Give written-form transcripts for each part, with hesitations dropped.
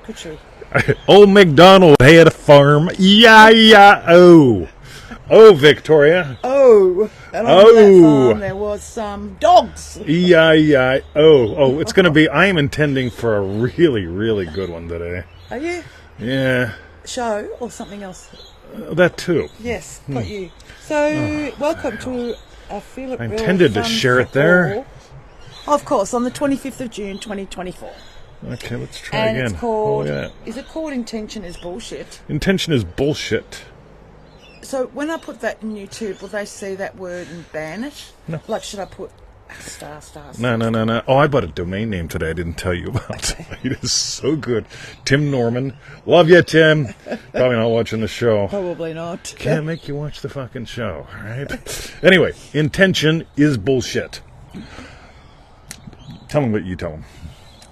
could she? Old MacDonald had a farm. Oh, Victoria. Oh, and on that farm there was some dogs. Oh, it's going to be, I am intending for a really, really good one today. Are you? Yeah. Show or something else? That too. Yes, got you. So, welcome to a Feel It I Real intended to Fun share it there. Of course, on the 25th of June, 2024. Okay, let's try And again. it's called, yeah. is it called Intention is Bullshit? Intention is bullshit. So when I put that in YouTube, will they see that word and ban it? No. Like, should I put star? No. Oh, I bought a domain name today I didn't tell you about. Okay. It is so good. Tim Norman. Love you, Tim. Probably not watching the show. Probably not. Can't make you watch the fucking show, all right? Anyway, intention is bullshit. Tell them what you tell them.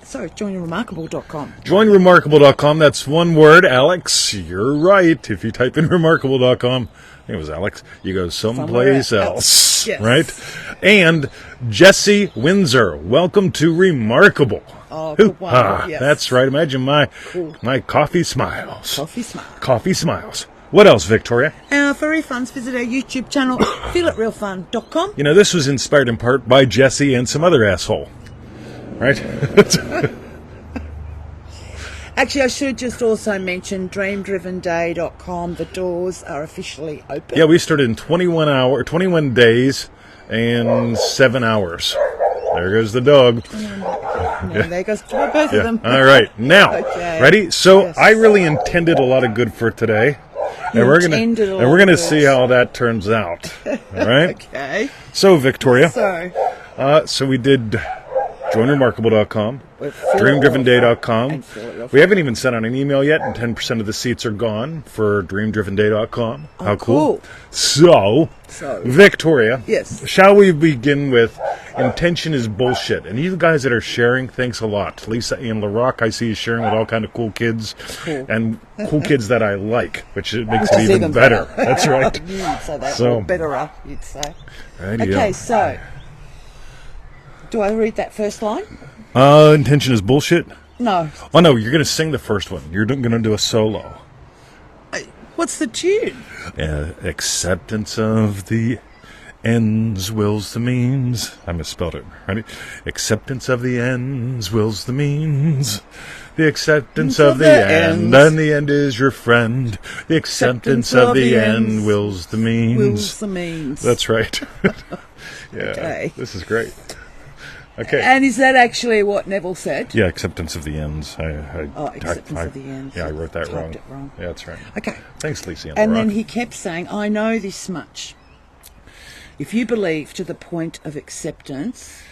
So, joinremarkable.com. Joinremarkable.com, that's one word. Alex, you're right. If you type in remarkable.com, I think it was Alex, you go someplace else. Yes. Right? And Jesse Windsor, welcome to Remarkable. Oh, good one. Yes. That's right. Imagine my coffee smiles. Coffee smiles. What else, Victoria? For refunds, visit our YouTube channel, feelitrealfun.com. You know, this was inspired in part by Jesse and some other asshole. Right? Actually, I should just also mention dreamdrivenday.com. The doors are officially open. Yeah, we started in 21 days and 7 hours. There goes the dog. There goes both of them. All right. Now, Okay. ready? So Yes. I really intended a lot of good for today. And we're gonna see how that turns out. All right? Okay. So, Victoria. So, So we did joinremarkable.com, and dreamdrivenday.com. Feel It Real We haven't even sent out an email yet, and 10% of the seats are gone for dreamdrivenday.com. How cool. So, Victoria, Yes. shall we begin with intention is bullshit? And you guys that are sharing, thanks a lot. Lisa and LaRock, I see you sharing with all kind of cool kids, and cool kids that I like, which makes it even better. That's right. You'd say that. So- Or betterer, you'd say. Righty-o. Okay, so, do I read that first line? Intention is bullshit? No. Oh, no, you're going to sing the first one. You're going to do a solo. What's the tune? Acceptance of the ends wills the means. I misspelled it. Ready? Acceptance of the ends wills the means. The acceptance of the end, and the end is your friend. The acceptance of the end wills the means. Wills the means. That's right. Yeah, Okay. This is great. Okay. And is that actually what Neville said? Yeah, acceptance of the ends. Acceptance of the ends. Yeah, I wrote that wrong. Typed it wrong. Yeah, that's right. Okay. Thanks, Lisa. And then he kept saying, I know this much. If you believe to the point of acceptance,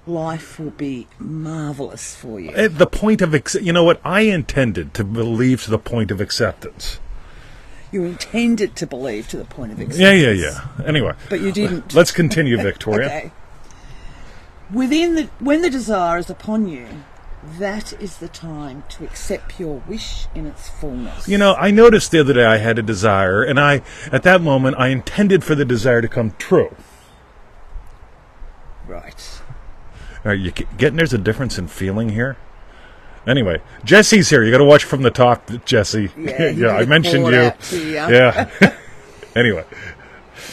life will be marvellous for you. At the point of you know what? I intended to believe to the point of acceptance. You intended to believe to the point of acceptance. Yeah. Anyway. But you didn't. Let's continue, Victoria. Okay. When the desire is upon you, that is the time to accept your wish in its fullness. You know, I noticed the other day I had a desire, and at that moment, I intended for the desire to come true. Right. Are you getting there's a difference in feeling here? Anyway, Jesse's here. You got to watch from the top, Jesse. Yeah, I mentioned call it you. out to you. Yeah. Anyway.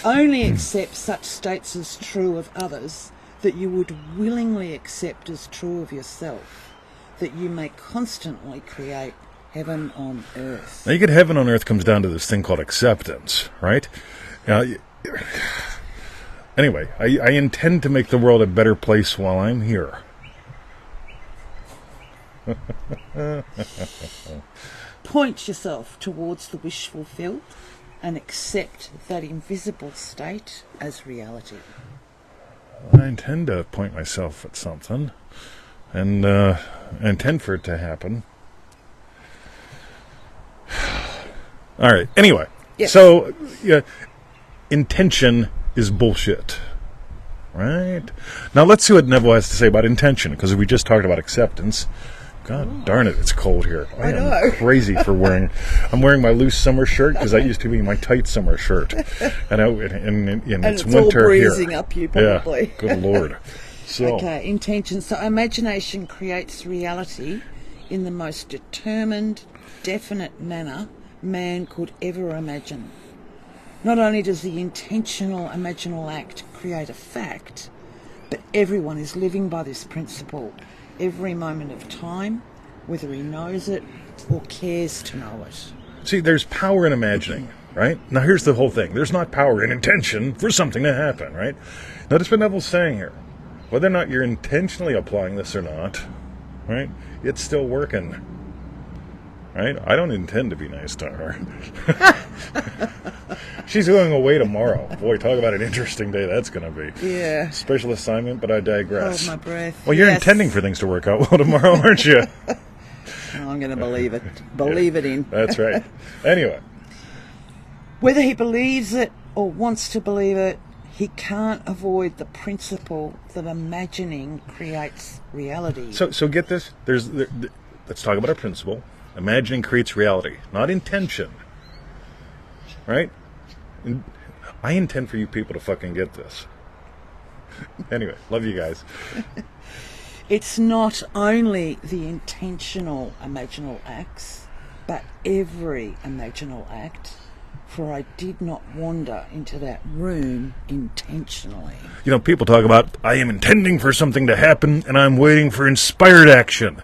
Only accept such states as true of others that you would willingly accept as true of yourself, that you may constantly create heaven on earth. Now, you get heaven on earth comes down to this thing called acceptance, right? Anyway, I intend to make the world a better place while I'm here. Point yourself towards the wish fulfilled and accept that invisible state as reality. I intend to point myself at something, and I intend for it to happen. All right. Anyway, Yes. So intention is bullshit, right? Now let's see what Neville has to say about intention, because we just talked about acceptance. God darn it, it's cold here. I know. am crazy for wearing. I'm wearing my loose summer shirt because that used to be my tight summer shirt, and it's winter all here. breezing up you probably. Yeah, good Lord. So, Okay, intention. So imagination creates reality in the most determined, definite manner man could ever imagine. Not only does the intentional imaginal act create a fact, but everyone is living by this principle every moment of time, whether he knows it or cares to know it. See, there's power in imagining, right? Now, here's the whole thing. There's not power in intention for something to happen, right? Notice what Neville's saying here. Whether or not you're intentionally applying this or not, right, it's still working, right? I don't intend to be nice to her. She's going away tomorrow. Boy, talk about an interesting day that's going to be. Yeah. Special assignment, but I digress. Hold my breath. Well, you're intending for things to work out well tomorrow, aren't you? I'm going to believe it. Believe it in. That's right. Anyway. Whether he believes it or wants to believe it, he can't avoid the principle that imagining creates reality. So get this. Let's talk about a principle. Imagining creates reality, not intention. Right? I intend for you people to fucking get this. Anyway, love you guys. It's not only the intentional imaginal acts, but every imaginal act, for I did not wander into that room intentionally. You know, people talk about, I am intending for something to happen, and I'm waiting for inspired action.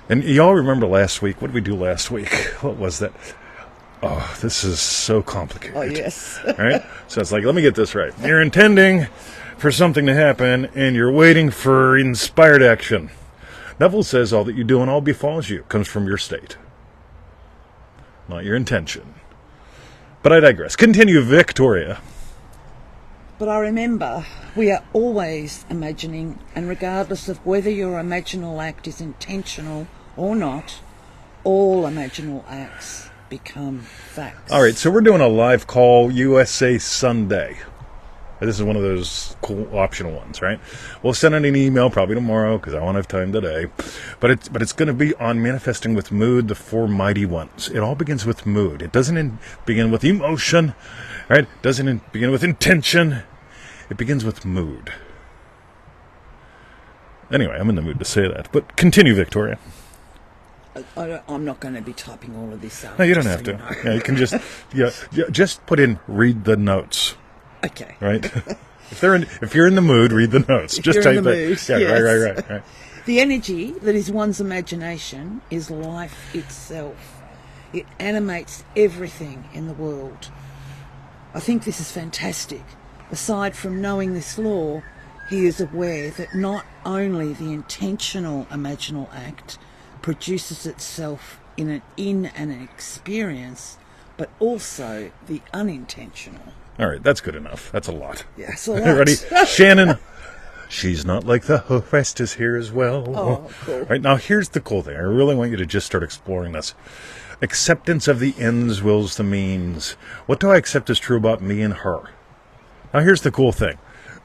And y'all remember last week? What did we do last week? What was that? Oh, this is so complicated. Oh, yes. All right? So it's like, let me get this right. You're intending for something to happen, and you're waiting for inspired action. Neville says all that you do and all befalls you comes from your state, not your intention. But I digress. Continue, Victoria. But I remember, we are always imagining, and regardless of whether your imaginal act is intentional or not, all imaginal acts become facts. All right, so we're doing a live call USA Sunday. This is one of those cool optional ones, right? We'll send out an email probably tomorrow because I won't have time today. But it's going to be on manifesting with mood, the four mighty ones. It all begins with mood. It doesn't begin with emotion, right? It doesn't begin with intention. It begins with mood. Anyway, I'm in the mood to say that. But continue, Victoria. I'm not going to be typing all of this up. No, you don't have to. Yeah, you can just just put in read the notes. Okay. Right? If you're in the mood, read the notes. If just you're type in the that. mood, Yeah, yes. right. The energy that is one's imagination is life itself. It animates everything in the world. I think this is fantastic. Aside from knowing this law, he is aware that not only the intentional imaginal act produces itself in an experience, but also the unintentional. All right, that's good enough. That's a lot. Yes, a lot. Ready? Shannon, she's not like the rest is here as well. Oh, cool. Right, now here's the cool thing. I really want you to just start exploring this. Acceptance of the ends wills the means. What do I accept as true about me and her? Now here's the cool thing.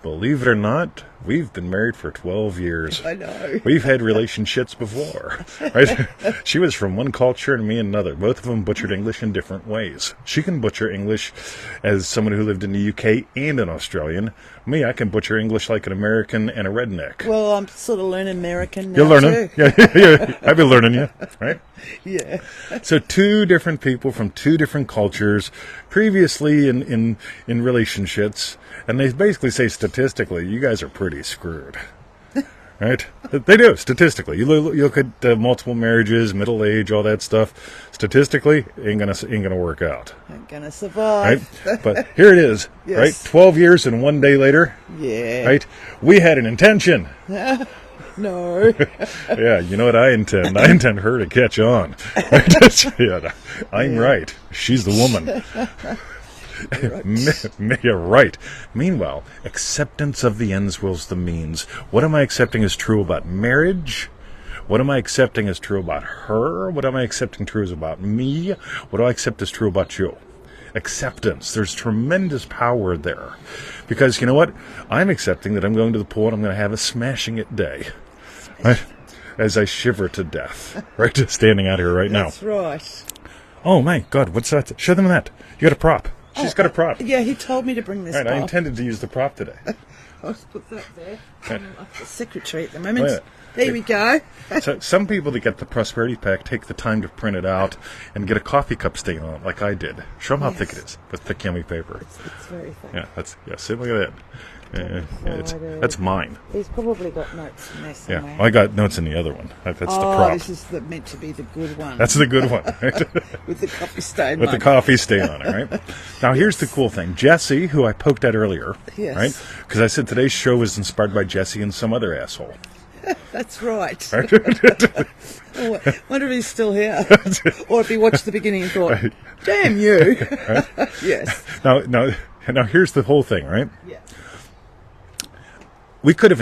Believe it or not, we've been married for 12 years. I know. We've had relationships before, right? She was from one culture and me another. Both of them butchered English in different ways. She can butcher English as someone who lived in the UK and an Australian. Me, I can butcher English like an American and a redneck. Well, I'm sort of learning American now. You're learning? Too. Yeah. I've been learning you, right? Yeah. So two different people from two different cultures, previously in relationships, and they basically say statistically, you guys are pretty screwed. Right? They do, statistically. You look at multiple marriages, middle age, all that stuff. Statistically, ain't gonna work out. Ain't gonna survive. Right? But here it is, Yes. right? 12 years and one day later, Yeah. right? We had an intention. No. Yeah, you know what I intend? I intend her to catch on. Yeah, I'm right. She's the woman. You're right. Meanwhile, acceptance of the ends wills the means. What am I accepting as true about marriage? What am I accepting as true about her? What am I accepting true as about me? What do I accept as true about you? Acceptance. There's tremendous power there. Because, you know what? I'm accepting that I'm going to the pool and I'm going to have a smashing it day. Right? As I shiver to death. Right? Just standing out here right now. That's right. Oh, my God. What's that? Show them that. You got a prop. She's got a prop. Yeah, he told me to bring this Right, prop. I intended to use the prop today. I'll just put that there. Right. I'm the secretary at the Wait a moment. minute. There we go. So some people that get the prosperity pack take the time to print it out and get a coffee cup stain on it, like I did. Show them how thick it is with thick yummy paper. It's very thick. Yeah, see, look at that. That's mine. He's probably got notes in there somewhere. Yeah, I got notes in the other one. That's the prop. This is meant to be the good one. That's the good one, right? With the coffee stain. With the coffee stain on it, right? Now, here's the cool thing. Jesse, who I poked at earlier, right? Because I said today's show was inspired by Jesse and some other asshole. That's right. Wonder if he's still here. Or if he watched the beginning and thought, damn you. Right? Yes. Now, here's the whole thing, right? Yeah. We could have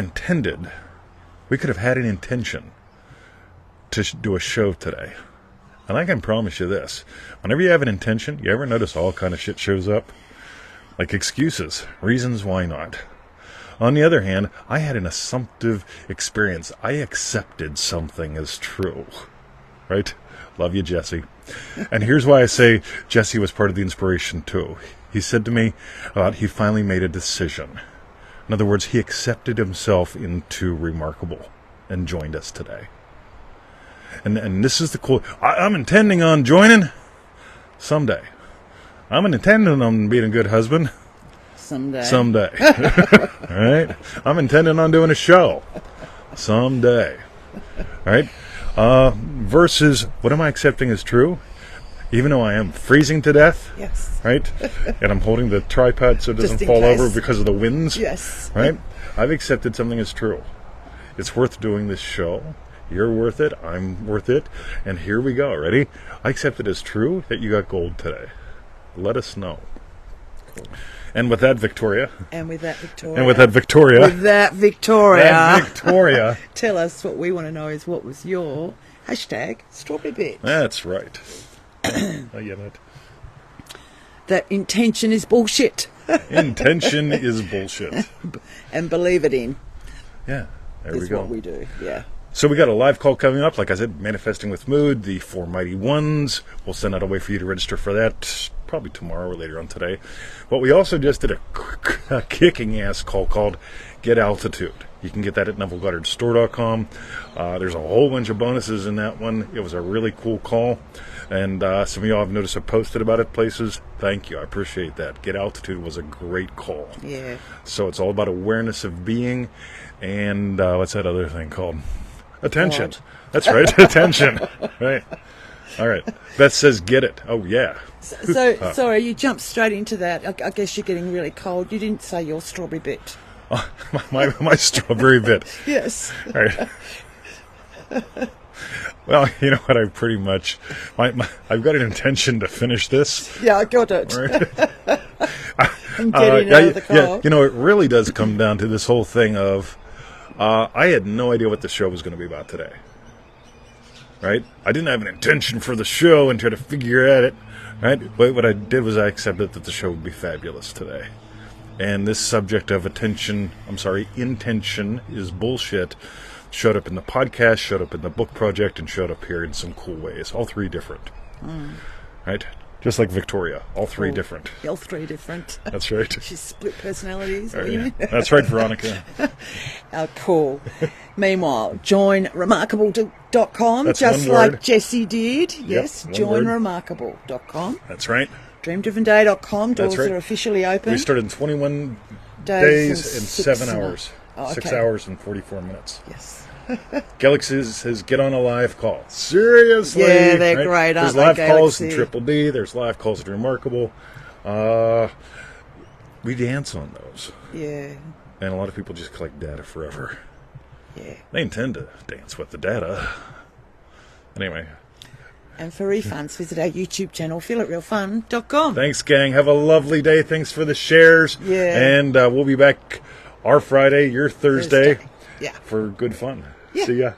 had an intention to do a show today. And I can promise you this. Whenever you have an intention, you ever notice all kind of shit shows up? Like excuses, reasons why not. On the other hand, I had an assumptive experience. I accepted something as true. Right? Love you, Jesse. And here's why I say Jesse was part of the inspiration, too. He said to me about he finally made a decision. In other words, he accepted himself into Remarkable and joined us today. And this is the cool... I'm intending on joining someday. I'm intending on being a good husband. Someday. All right? I'm intending on doing a show. Someday. All right? Versus, what am I accepting as true? Even though I am freezing to death. Yes. Right? And I'm holding the tripod so it doesn't fall over because of the winds. Yes. Right? I've accepted something as true. It's worth doing this show. You're worth it. I'm worth it. And here we go. Ready? I accept it as true that you got gold today. Let us know. Cool. And with that, Victoria. Tell us what we want to know is what was your hashtag strawberry bit. That's right. I get it. That intention is bullshit. Intention is bullshit. And believe it in. Yeah, there we go. Is what we do, yeah. So we got a live call coming up. Like I said, Manifesting with Mood, the Four Mighty Ones. We'll send out a way for you to register for that probably tomorrow or later on today. But we also just did a kicking ass call called Get Altitude. You can get that at NevilleGoddardStore.com. There's a whole bunch of bonuses in that one. It was a really cool call. And some of y'all have noticed I posted about it places. Thank you. I appreciate that. Get Altitude was a great call. Yeah. So it's all about awareness of being and what's that other thing called? Attention. God. That's right. Attention. Right. All right. Beth says get it. Oh, yeah. So sorry, you jumped straight into that. I guess you're getting really cold. You didn't say your strawberry bit. Oh, my strawberry bit. Yes. All right. Well, you know what? I pretty much... I've got an intention to finish this. Yeah, I got it. Right? I'm getting out of the car. Yeah, you know, it really does come down to this whole thing of... I had no idea what the show was going to be about today. Right? I didn't have an intention for the show and try to figure at it. Right? But what I did was I accepted that the show would be fabulous today. And this subject of intention is bullshit, showed up in the podcast, showed up in the book project, and showed up here in some cool ways. All three different. Right? Just like Victoria. All three different. All three different. That's right. She's split personalities. What Yeah. do you mean? That's right, Veronica. Cool. Meanwhile, join remarkable.com, That's just one word. like Jesse did. Yes, one word. joinremarkable.com. That's right. Dreamdrivenday.com. Doors That's right. are officially open. We started in 21 days and 7 6 hours. Oh, 6 okay. hours and 44 minutes. Yes. Galaxy says get on a live call. Seriously? Yeah, they're great, There's aren't live they, calls in Galaxy? Triple D. There's live calls at Remarkable. We dance on those. Yeah. And a lot of people just collect data forever. Yeah. They intend to dance with the data. Anyway. And for refunds, visit our YouTube channel, feelitrealfun.com. Thanks, gang. Have a lovely day. Thanks for the shares. Yeah. And we'll be back our Friday, your Thursday. Yeah. For good fun. Yeah. See ya.